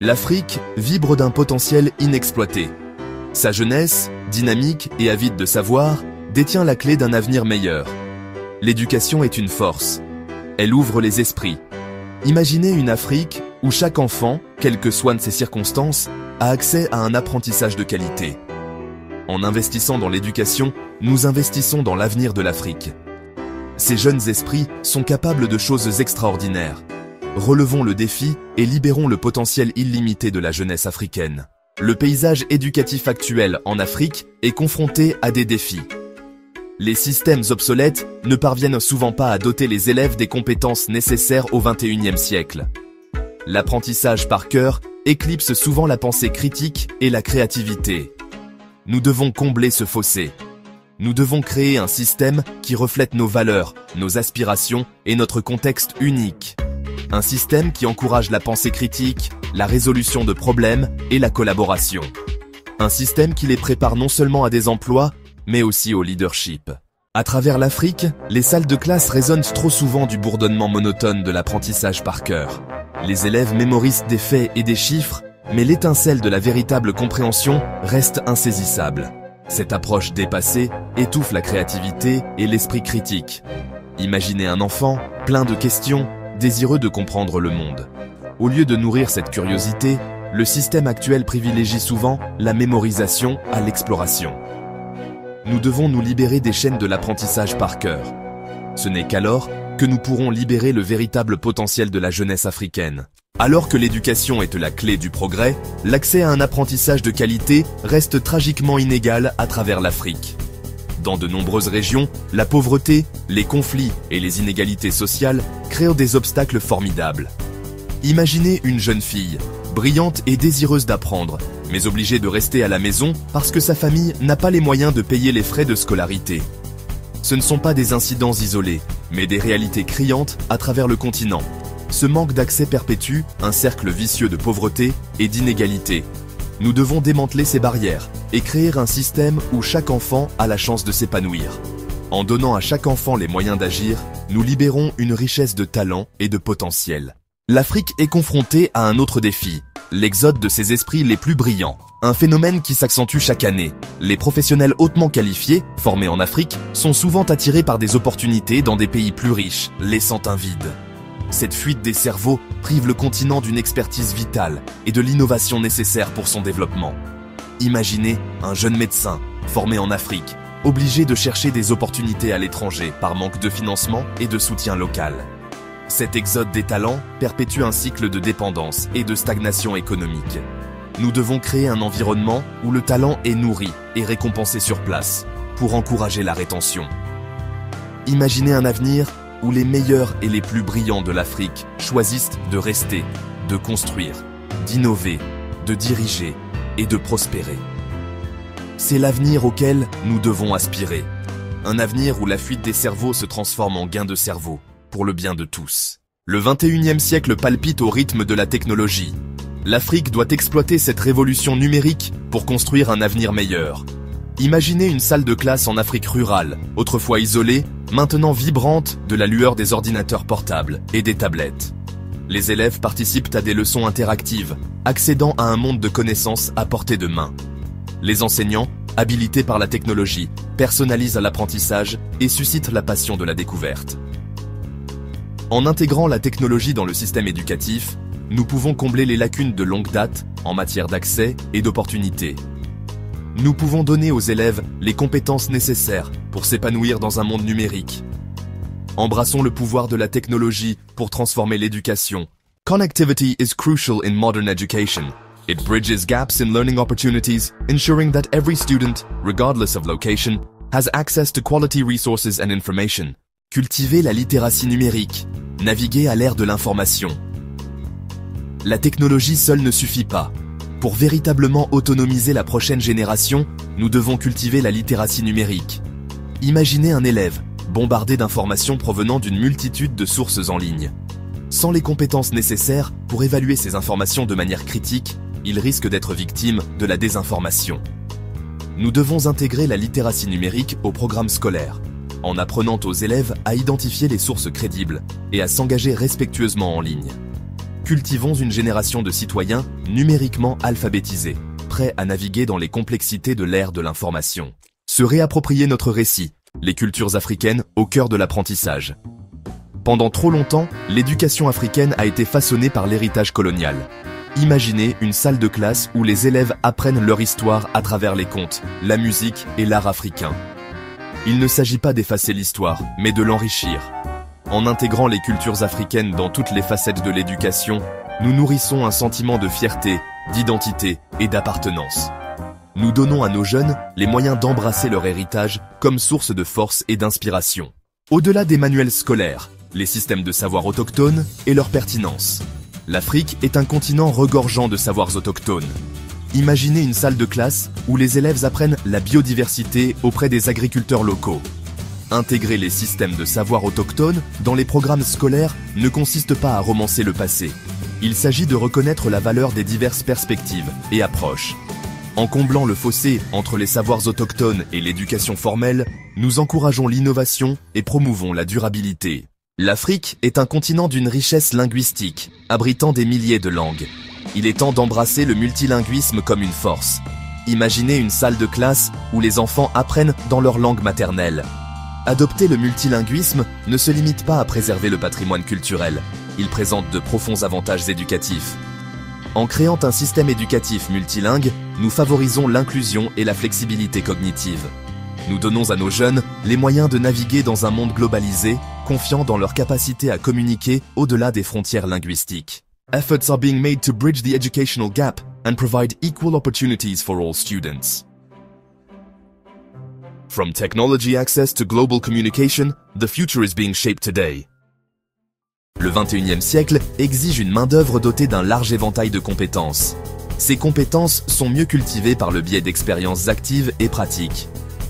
L'Afrique vibre d'un potentiel inexploité. Sa jeunesse, dynamique et avide de savoir, détient la clé d'un avenir meilleur. L'éducation est une force. Elle ouvre les esprits. Imaginez une Afrique où chaque enfant, quelles que soient ses circonstances, a accès à un apprentissage de qualité. En investissant dans l'éducation, nous investissons dans l'avenir de l'Afrique. Ces jeunes esprits sont capables de choses extraordinaires. Relevons le défi et libérons le potentiel illimité de la jeunesse africaine. Le paysage éducatif actuel en Afrique est confronté à des défis. Les systèmes obsolètes ne parviennent souvent pas à doter les élèves des compétences nécessaires au XXIe siècle. L'apprentissage par cœur éclipse souvent la pensée critique et la créativité. Nous devons combler ce fossé. Nous devons créer un système qui reflète nos valeurs, nos aspirations et notre contexte unique. Un système qui encourage la pensée critique, la résolution de problèmes et la collaboration. Un système qui les prépare non seulement à des emplois, mais aussi au leadership. À travers l'Afrique, les salles de classe résonnent trop souvent du bourdonnement monotone de l'apprentissage par cœur. Les élèves mémorisent des faits et des chiffres, mais l'étincelle de la véritable compréhension reste insaisissable. Cette approche dépassée étouffe la créativité et l'esprit critique. Imaginez un enfant, plein de questions, désireux de comprendre le monde. Au lieu de nourrir cette curiosité, le système actuel privilégie souvent la mémorisation à l'exploration. Nous devons nous libérer des chaînes de l'apprentissage par cœur. Ce n'est qu'alors que nous pourrons libérer le véritable potentiel de la jeunesse africaine. Alors que l'éducation est la clé du progrès, l'accès à un apprentissage de qualité reste tragiquement inégal à travers l'Afrique. Dans de nombreuses régions, la pauvreté, les conflits et les inégalités sociales créent des obstacles formidables. Imaginez une jeune fille, brillante et désireuse d'apprendre, mais obligée de rester à la maison parce que sa famille n'a pas les moyens de payer les frais de scolarité. Ce ne sont pas des incidents isolés, mais des réalités criantes à travers le continent. Ce manque d'accès perpétue un cercle vicieux de pauvreté et d'inégalité. Nous devons démanteler ces barrières et créer un système où chaque enfant a la chance de s'épanouir. En donnant à chaque enfant les moyens d'agir, nous libérons une richesse de talent et de potentiel. L'Afrique est confrontée à un autre défi, l'exode de ses esprits les plus brillants. Un phénomène qui s'accentue chaque année. Les professionnels hautement qualifiés, formés en Afrique, sont souvent attirés par des opportunités dans des pays plus riches, laissant un vide. Cette fuite des cerveaux prive le continent d'une expertise vitale et de l'innovation nécessaire pour son développement. Imaginez un jeune médecin, formé en Afrique, obligé de chercher des opportunités à l'étranger par manque de financement et de soutien local. Cet exode des talents perpétue un cycle de dépendance et de stagnation économique. Nous devons créer un environnement où le talent est nourri et récompensé sur place, pour encourager la rétention. Imaginez un avenir où les meilleurs et les plus brillants de l'Afrique choisissent de rester, de construire, d'innover, de diriger et de prospérer. C'est l'avenir auquel nous devons aspirer. Un avenir où la fuite des cerveaux se transforme en gain de cerveau, pour le bien de tous. Le XXIe siècle palpite au rythme de la technologie. L'Afrique doit exploiter cette révolution numérique pour construire un avenir meilleur. Imaginez une salle de classe en Afrique rurale, autrefois isolée, maintenant vibrante de la lueur des ordinateurs portables et des tablettes. Les élèves participent à des leçons interactives, accédant à un monde de connaissances à portée de main. Les enseignants, habilités par la technologie, personnalisent l'apprentissage et suscitent la passion de la découverte. En intégrant la technologie dans le système éducatif, nous pouvons combler les lacunes de longue date en matière d'accès et d'opportunités. Nous pouvons donner aux élèves les compétences nécessaires pour s'épanouir dans un monde numérique. Embrassons le pouvoir de la technologie pour transformer l'éducation. Connectivity is crucial in modern education. It bridges gaps in learning opportunities, ensuring that every student, regardless of location, has access to quality resources and information. Cultiver la littératie numérique. Naviguer à l'ère de l'information. La technologie seule ne suffit pas. Pour véritablement autonomiser la prochaine génération, nous devons cultiver la littératie numérique. Imaginez un élève, bombardé d'informations provenant d'une multitude de sources en ligne. Sans les compétences nécessaires pour évaluer ces informations de manière critique, il risque d'être victime de la désinformation. Nous devons intégrer la littératie numérique au programme scolaire, en apprenant aux élèves à identifier les sources crédibles et à s'engager respectueusement en ligne. cultivons une génération de citoyens numériquement alphabétisés, prêts à naviguer dans les complexités de l'ère de l'information. Se réapproprier notre récit, les cultures africaines au cœur de l'apprentissage. Pendant trop longtemps, l'éducation africaine a été façonnée par l'héritage colonial. Imaginez une salle de classe où les élèves apprennent leur histoire à travers les contes, la musique et l'art africain. Il ne s'agit pas d'effacer l'histoire, mais de l'enrichir. En intégrant les cultures africaines dans toutes les facettes de l'éducation, nous nourrissons un sentiment de fierté, d'identité et d'appartenance. Nous donnons à nos jeunes les moyens d'embrasser leur héritage comme source de force et d'inspiration. Au-delà des manuels scolaires, les systèmes de savoir autochtones et leur pertinence. L'Afrique est un continent regorgeant de savoirs autochtones. Imaginez une salle de classe où les élèves apprennent la biodiversité auprès des agriculteurs locaux. Intégrer les systèmes de savoir autochtones dans les programmes scolaires ne consiste pas à romancer le passé. Il s'agit de reconnaître la valeur des diverses perspectives et approches. En comblant le fossé entre les savoirs autochtones et l'éducation formelle, nous encourageons l'innovation et promouvons la durabilité. L'Afrique est un continent d'une richesse linguistique, abritant des milliers de langues. Il est temps d'embrasser le multilinguisme comme une force. Imaginez une salle de classe où les enfants apprennent dans leur langue maternelle. Adopter le multilinguisme ne se limite pas à préserver le patrimoine culturel, il présente de profonds avantages éducatifs. En créant un système éducatif multilingue, nous favorisons l'inclusion et la flexibilité cognitive. Nous donnons à nos jeunes les moyens de naviguer dans un monde globalisé, confiant dans leur capacité à communiquer au-delà des frontières linguistiques. Efforts are being made to bridge the educational gap and provide equal opportunities for all students. From technology access to global communication, the future is being shaped today. Le 21e siècle exige une main-d'œuvre dotée d'un large éventail de compétences. Ces compétences sont mieux cultivées par le biais d'expériences actives et pratiques.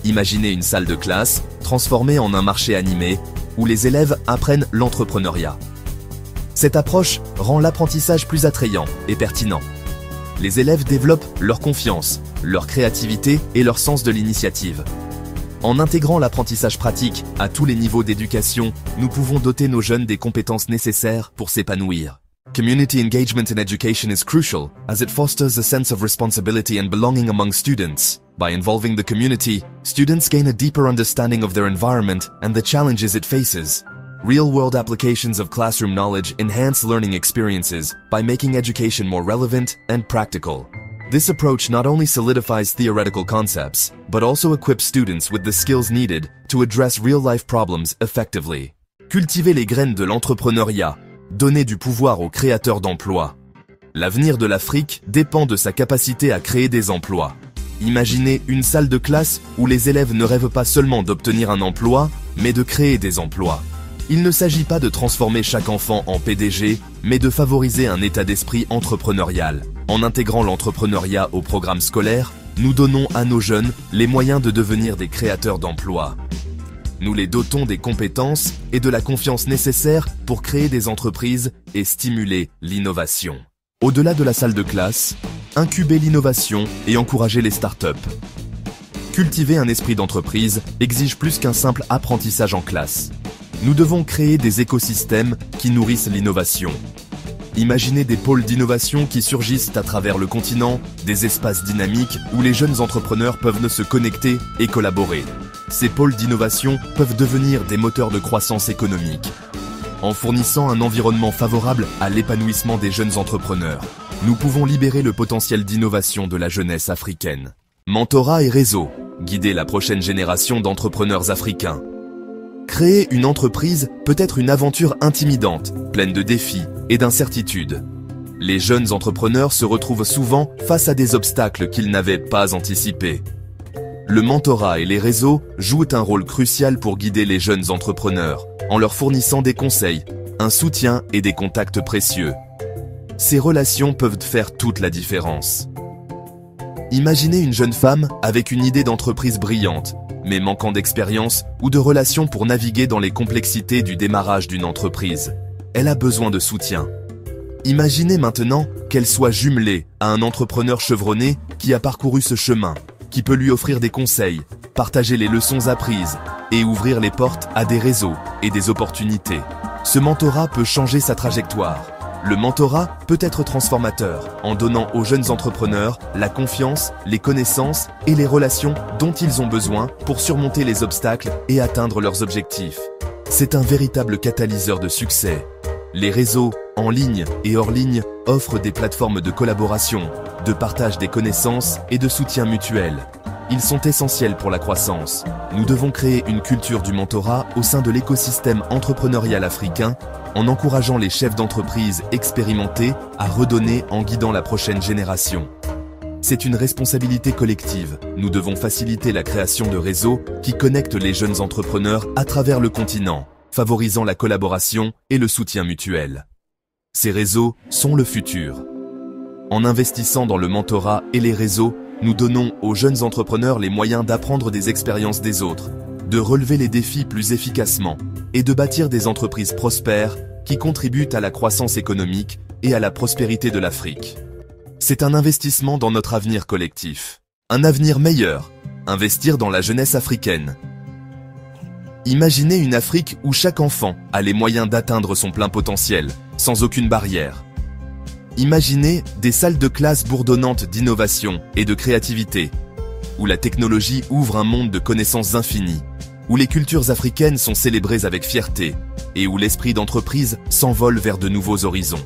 Imaginez une salle de classe transformée en un marché animé où les élèves apprennent l'entrepreneuriat. Cette approche rend l'apprentissage plus attrayant et pertinent. Les élèves développent leur confiance, leur créativité et leur sens de l'initiative. En intégrant l'apprentissage pratique à tous les niveaux d'éducation, nous pouvons doter nos jeunes des compétences nécessaires pour s'épanouir. Community engagement in education is crucial as it fosters a sense of responsibility and belonging among students. By involving the community, students gain a deeper understanding of their environment and the challenges it faces. Real-world applications of classroom knowledge enhance learning experiences by making education more relevant and practical. This approach not only solidifies theoretical concepts, but also equips students with the skills needed to address real-life problems effectively. Cultiver les graines de l'entrepreneuriat, donner du pouvoir aux créateurs d'emplois. L'avenir de l'Afrique dépend de sa capacité à créer des emplois. Imaginez une salle de classe où les élèves ne rêvent pas seulement d'obtenir un emploi, mais de créer des emplois. Il ne s'agit pas de transformer chaque enfant en PDG, mais de favoriser un état d'esprit entrepreneurial. En intégrant l'entrepreneuriat au programme scolaire, nous donnons à nos jeunes les moyens de devenir des créateurs d'emplois. Nous les dotons des compétences et de la confiance nécessaires pour créer des entreprises et stimuler l'innovation. Au-delà de la salle de classe, incuber l'innovation et encourager les startups. Cultiver un esprit d'entreprise exige plus qu'un simple apprentissage en classe. Nous devons créer des écosystèmes qui nourrissent l'innovation. Imaginez des pôles d'innovation qui surgissent à travers le continent, des espaces dynamiques où les jeunes entrepreneurs peuvent se connecter et collaborer. Ces pôles d'innovation peuvent devenir des moteurs de croissance économique. En fournissant un environnement favorable à l'épanouissement des jeunes entrepreneurs, nous pouvons libérer le potentiel d'innovation de la jeunesse africaine. Mentorat et réseau, guider la prochaine génération d'entrepreneurs africains. Créer une entreprise peut être une aventure intimidante, pleine de défis et d'incertitudes. Les jeunes entrepreneurs se retrouvent souvent face à des obstacles qu'ils n'avaient pas anticipés. Le mentorat et les réseaux jouent un rôle crucial pour guider les jeunes entrepreneurs, en leur fournissant des conseils, un soutien et des contacts précieux. Ces relations peuvent faire toute la différence. Imaginez une jeune femme avec une idée d'entreprise brillante, mais manquant d'expérience ou de relations pour naviguer dans les complexités du démarrage d'une entreprise. Elle a besoin de soutien. Imaginez maintenant qu'elle soit jumelée à un entrepreneur chevronné qui a parcouru ce chemin, qui peut lui offrir des conseils, partager les leçons apprises et ouvrir les portes à des réseaux et des opportunités. Ce mentorat peut changer sa trajectoire, Le mentorat peut être transformateur en donnant aux jeunes entrepreneurs la confiance, les connaissances et les relations dont ils ont besoin pour surmonter les obstacles et atteindre leurs objectifs. C'est un véritable catalyseur de succès. Les réseaux, en ligne et hors ligne, offrent des plateformes de collaboration, de partage des connaissances et de soutien mutuel. Ils sont essentiels pour la croissance. Nous devons créer une culture du mentorat au sein de l'écosystème entrepreneurial africain en encourageant les chefs d'entreprise expérimentés à redonner en guidant la prochaine génération. C'est une responsabilité collective. Nous devons faciliter la création de réseaux qui connectent les jeunes entrepreneurs à travers le continent, favorisant la collaboration et le soutien mutuel. Ces réseaux sont le futur. En investissant dans le mentorat et les réseaux, nous donnons aux jeunes entrepreneurs les moyens d'apprendre des expériences des autres, de relever les défis plus efficacement et de bâtir des entreprises prospères qui contribuent à la croissance économique et à la prospérité de l'Afrique. C'est un investissement dans notre avenir collectif. Un avenir meilleur. Investir dans la jeunesse africaine. Imaginez une Afrique où chaque enfant a les moyens d'atteindre son plein potentiel, sans aucune barrière. Imaginez des salles de classe bourdonnantes d'innovation et de créativité, où la technologie ouvre un monde de connaissances infinies, où les cultures africaines sont célébrées avec fierté et où l'esprit d'entreprise s'envole vers de nouveaux horizons.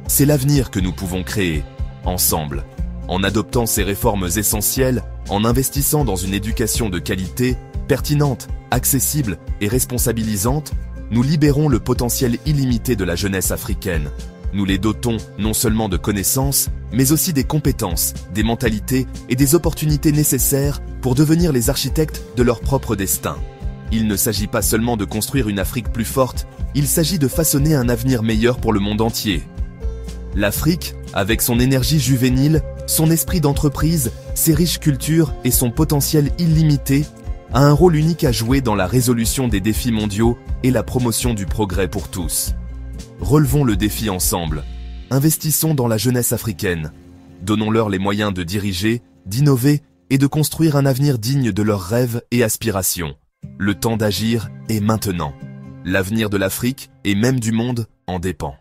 C'est l'avenir que nous pouvons créer, ensemble, en adoptant ces réformes essentielles, en investissant dans une éducation de qualité, pertinente, accessible et responsabilisante, nous libérons le potentiel illimité de la jeunesse africaine. Nous les dotons non seulement de connaissances, mais aussi des compétences, des mentalités et des opportunités nécessaires pour devenir les architectes de leur propre destin. Il ne s'agit pas seulement de construire une Afrique plus forte, il s'agit de façonner un avenir meilleur pour le monde entier. L'Afrique, avec son énergie juvénile, son esprit d'entreprise, ses riches cultures et son potentiel illimité, a un rôle unique à jouer dans la résolution des défis mondiaux et la promotion du progrès pour tous. Relevons le défi ensemble. Investissons dans la jeunesse africaine. Donnons-leur les moyens de diriger, d'innover et de construire un avenir digne de leurs rêves et aspirations. Le temps d'agir est maintenant. L'avenir de l'Afrique et même du monde en dépend.